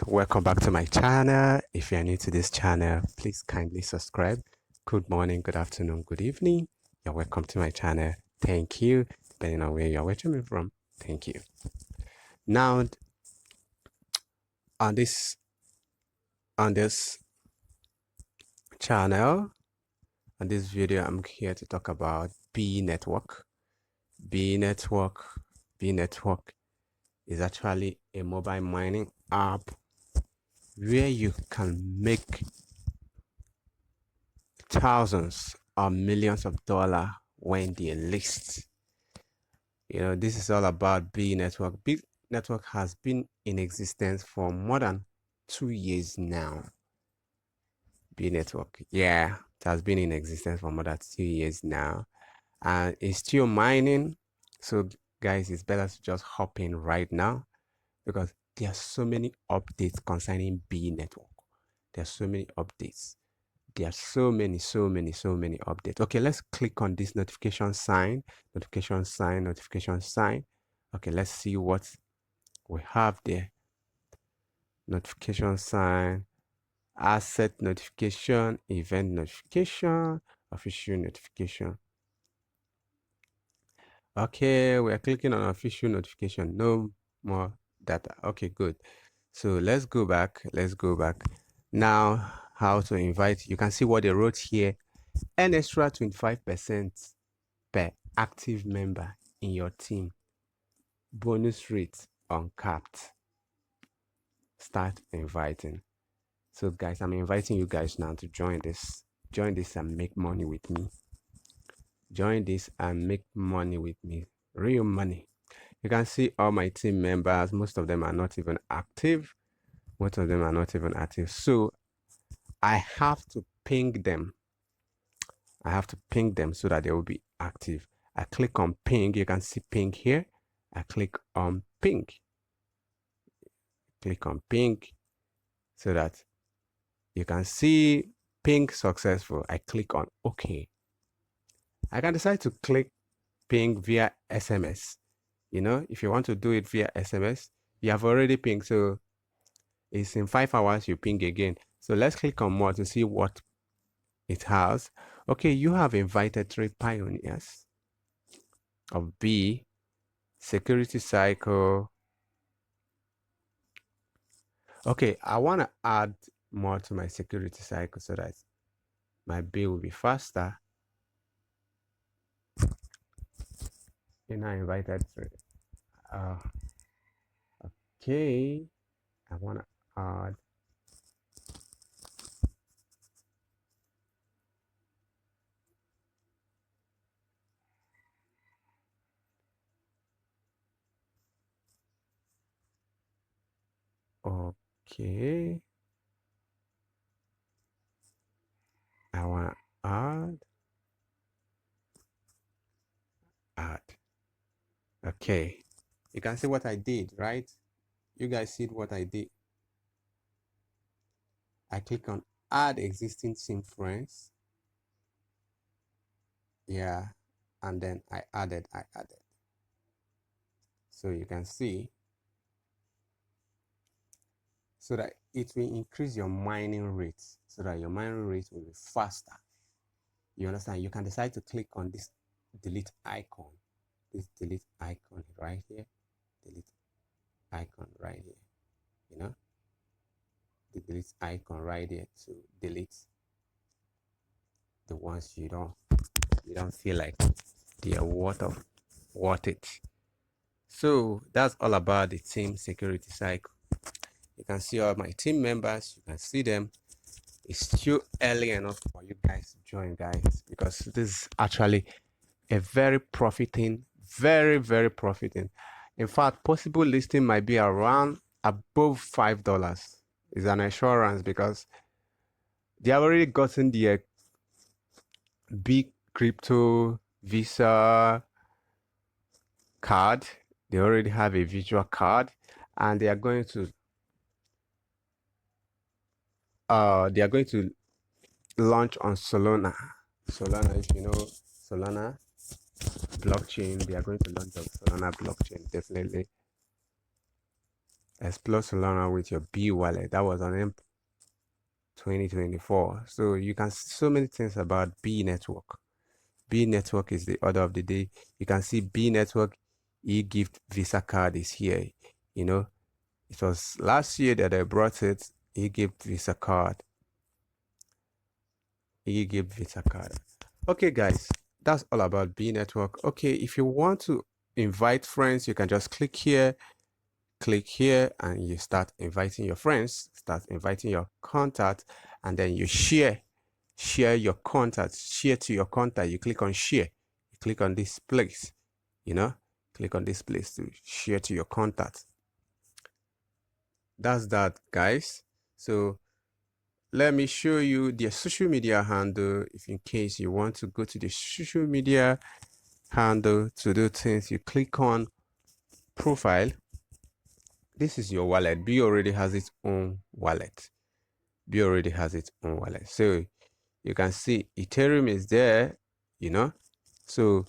Welcome back to my channel. If you're new to this channel, please kindly subscribe. Good morning, good afternoon, good evening. You're welcome to my channel. Thank you. Depending on where you're watching me from. Thank you. Now on this channel, on this video, I'm here to talk about B Network. B Network. B Network is actually a mobile mining app where you can make thousands or millions of dollars when they list. This is all about B Network. B Network has been in existence for more than 2 years now. B Network, yeah, it has been in existence for more than 2 years now, and it's still mining. So, guys, it's better to just hop in right now because there are so many updates concerning B Network. There are so many updates. There are so many updates. Okay, let's click on this notification sign. Okay, let's see what we have there. Notification sign, asset notification, event notification, official notification. Okay, we are clicking on official notification. No more data. Okay, good. So let's go back. Now, how to invite. You can see what they wrote here. An extra 25% per active member in your team. Bonus rate uncapped. Start inviting. So guys, I'm inviting you guys now to join this and make money with me. Join this and make money with me. Real money. You can see all my team members. Most of them are not even active. So I have to ping them. So that they will be active. I click on ping. You can see ping here. I click on ping. So that you can see ping successful. I click on OK. I can decide to click ping via SMS. If you want to do it via SMS, you have already pinged. So it's in 5 hours you ping again. So let's click on more to see what it has. Okay, you have invited 3 pioneers of B, security cycle. Okay, I want to add more to my security cycle so that my B will be faster. I invited 3. Okay, I want to add okay, I want to add. Okay, you can see what I did, right? You guys see what I did. I click on add existing team friends. Yeah, and then I added. So you can see, so that it will increase your mining rate, so that your mining rate will be faster. You understand? You can decide to click on this delete icon. This delete icon right here. Delete icon right here. The delete icon right here to delete the ones you don't feel like they are worth it. So that's all about the team security cycle. You can see all my team members. You can see them. It's still early enough for you guys to join, guys, because this is actually a very profiting, very profiting. In fact, possible listing might be around above $5. It's an assurance because they have already gotten the big crypto Visa card. They already have a virtual card, and they are going to launch on Solana. If you know Solana blockchain, they are going to launch on Solana blockchain, definitely. Explore Solana with your B wallet. That was on 2024. So you can see so many things about B network. B network is the order of the day. You can see B network e-gift Visa card is here. You know, it was last year that I brought it. E-gift Visa card. E-gift Visa card. Okay, guys, that's all about B network. Okay, if you want to invite friends, you can just click here, and you start inviting your friends, start inviting your contact, and then you share your contact, share to your contact. You click on share, you click on this place, you know, click on this place to share to your contact. That's that, guys. So let me show you their social media handle. If in case you want to go to the social media handle to do things, you click on profile. This is your wallet. B already has its own wallet. B already has its own wallet. So you can see Ethereum is there, you know. So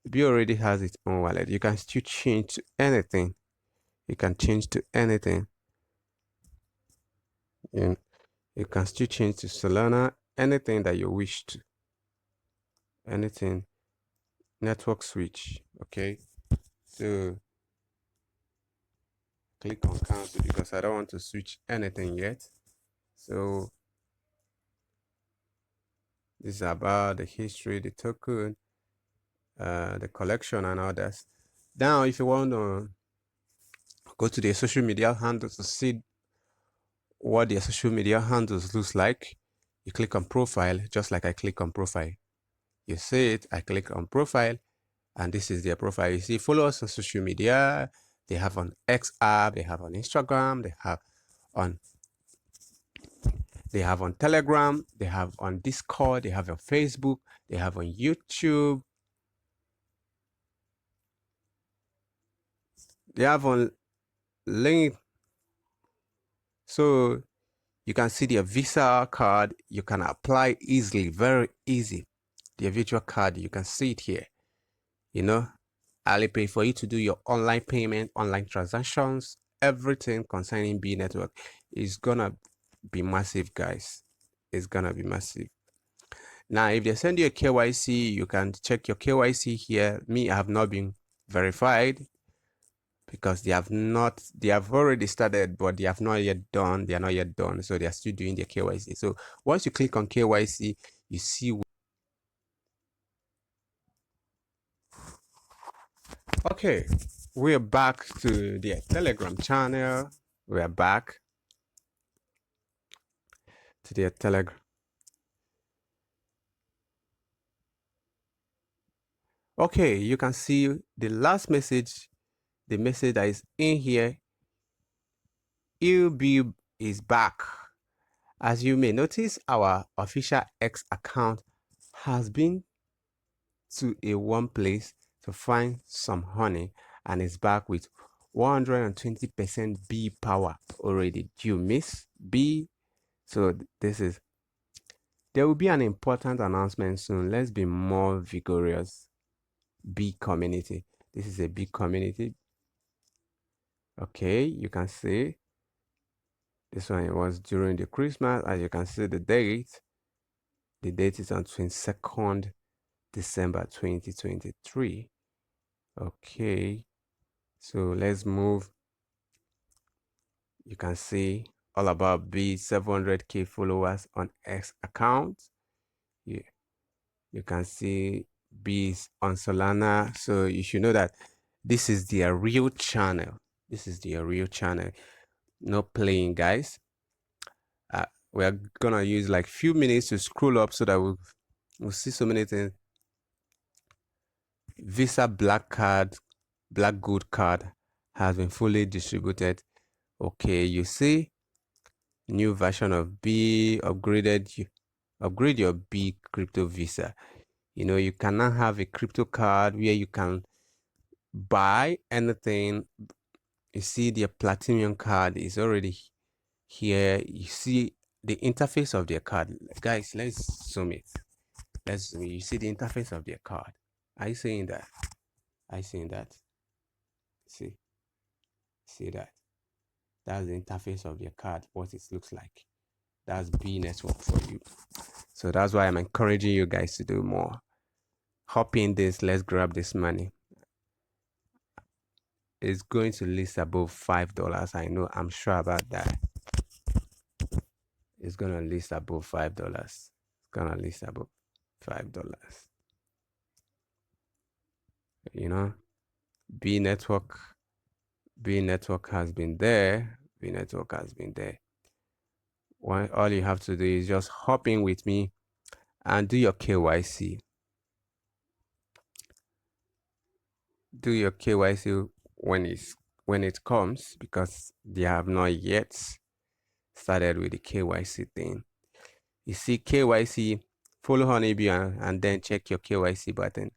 B already has its own wallet. You can still change to anything. You can change to anything. And you can still change to Solana, anything that you wish to. Anything. Network switch. Okay. So click on cancel because I don't want to switch anything yet. So this is about the history, the token, the collection and others. Now, if you want to go to the social media handles to see what their social media handles looks like, you click on profile, just like I click on profile. You see it, I click on profile, and this is their profile. You see, follow us on social media. They have on X app, they have on Instagram, they have on Telegram, they have on Discord, they have on Facebook, they have on YouTube, they have on LinkedIn. So you can see their Visa card. You can apply easily, very easy. Their virtual card, you can see it here. You know, Alipay for you to do your online payment, online transactions, everything concerning B network is gonna be massive, guys. It's gonna be massive. Now, if they send you a KYC, you can check your KYC here. Me, I have not been verified because they have already started, but they have not yet done. They are not yet done. So they are still doing their KYC. So once you click on KYC, you see. Okay, we're back to their Telegram channel. We're back to their Telegram. Okay, you can see the last message, the message that is in here. UB is back. As you may notice, our official X account has been to a one place to find some honey and is back with 120% B power already. Do you miss B? So there will be an important announcement soon. Let's be more vigorous. B community. This is a big community. Okay, you can see this one was during the Christmas. As you can see the date. The date is on 22nd December 2023. Okay, so let's move. You can see all about B 700k followers on X account. You can see B's on Solana. So you should know that this is their real channel. This is their real channel. No playing, guys. We're gonna use like few minutes to scroll up so that we'll see so many things. Visa Black card, Black Gold card has been fully distributed. Okay, you see new version of B upgrade your B crypto Visa. You know, you cannot have a crypto card where you can buy anything. You see the platinum card is already here. You see the interface of their card. Guys, let's zoom it. Let's zoom it. You see the interface of their card. Are you seeing that? Are you seeing that? See that? That's the interface of your card, what it looks like. That's B network for you. So that's why I'm encouraging you guys to do more. Hop in this, let's grab this money. It's going to list above $5. I know, I'm sure about that. It's gonna list above $5. It's gonna list above $5. You know, B network has been there. B network has been there. All you have to do is just hop in with me and do your KYC. Do your KYC when it comes, because they have not yet started with the KYC thing. You see KYC, follow Honeybee and then check your KYC button.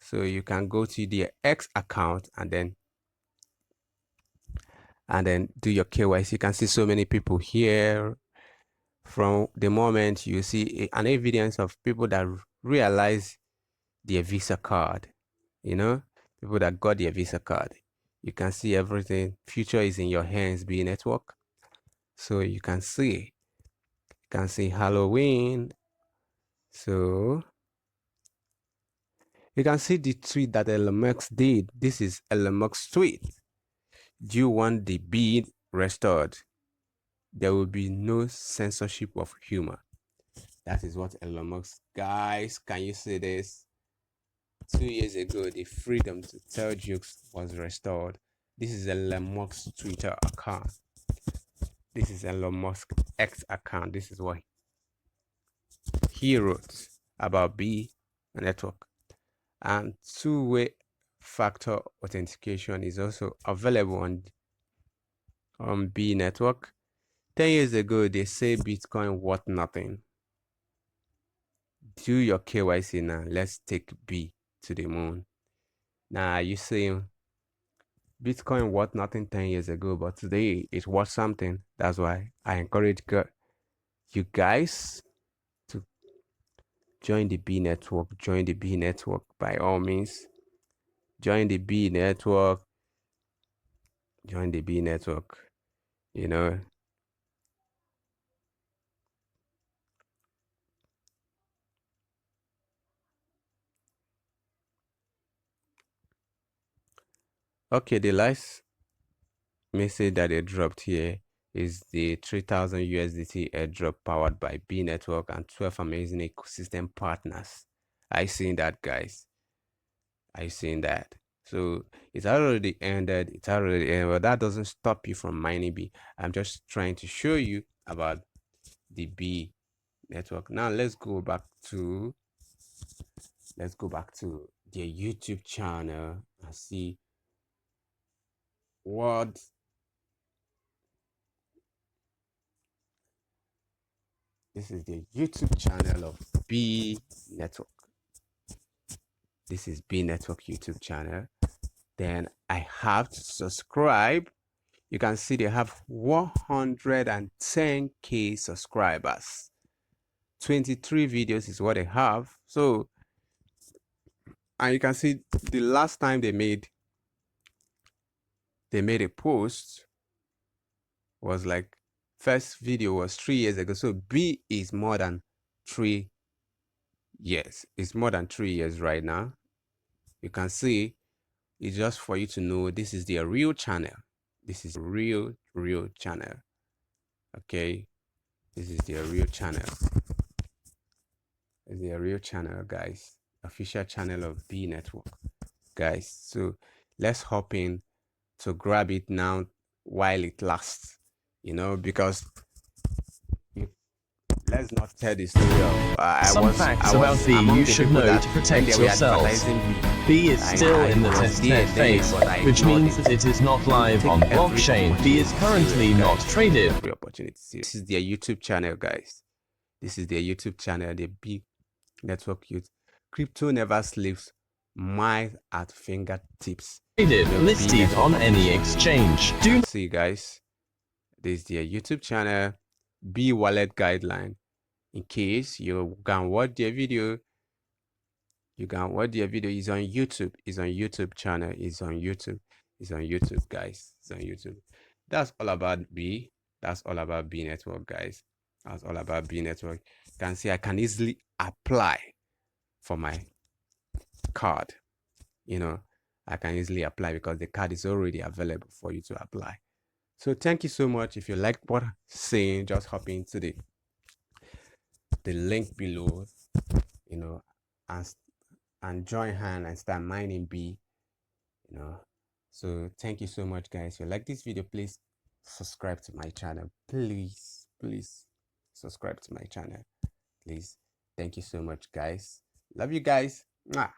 So you can go to the X account and then do your KYC. You can see so many people here. From the moment you see an evidence of people that realize their Visa card, you know, people that got their Visa card. You can see everything. Future is in your hands, B network. So you can see Halloween. So you can see the tweet that Elon Musk did. This is Elon Musk's tweet. Do you want the bead restored? There will be no censorship of humor. That is what Elon Musk. Guys, can you see this? 2 years ago, the freedom to tell jokes was restored. This is Elon Musk's Twitter account. This is Elon Musk's X account. This is what he wrote about B network. And two-way factor authentication is also available on B network. 10 years ago, they say Bitcoin worth nothing. Do your KYC now. Let's take B to the moon. Now, you saying Bitcoin worth nothing 10 years ago, but today it's worth something. That's why I encourage you guys to join the B network. Join the B network by all means. Join the B network. Join the B network. You know. Okay, the last message that they dropped here is the 3,000 USDT airdrop powered by B network and 12 amazing ecosystem partners. I seen that, guys. I seen that. So it's already ended. It's already ended, but that doesn't stop you from mining B. I'm just trying to show you about the B network. Now let's go back to their YouTube channel and see what this is the YouTube channel of B network. This is B network YouTube channel. Then I have to subscribe. You can see they have 110k subscribers. 23 videos is what they have. So, and you can see the last time they made a post was like, first video was 3 years ago. So B is more than 3 years. It's more than 3 years right now. You can see it's just for you to know this is their real channel. This is a real channel. Okay, this is their real channel. It's their real channel, guys. Official channel of B network, guys. So let's hop in to grab it now while it lasts. You know, because let's not tell the story of some facts about B you should know to protect yourselves. B is still in the testnet phase, which means that it is not live on blockchain. B is currently not traded. This is their YouTube channel, guys. This is their YouTube channel, the B network youth. Crypto never sleeps. Might at fingertips. Traded, listed on any exchange. Do see, guys. This is their YouTube channel, B wallet guideline. In case you can watch their video, is on YouTube. It's on YouTube channel. It's on YouTube, guys. It's on YouTube. that's all about B. That's all about B network, guys. That's all about B network. You can see I can easily apply for my card. I can easily apply because the card is already available for you to apply. So thank you so much. If you like what I'm saying, just hop into the link below, and join hand and start mining B. So thank you so much, guys. If you like this video, please subscribe to my channel. Please subscribe to my channel, please. Thank you so much, guys. Love you guys. Mwah.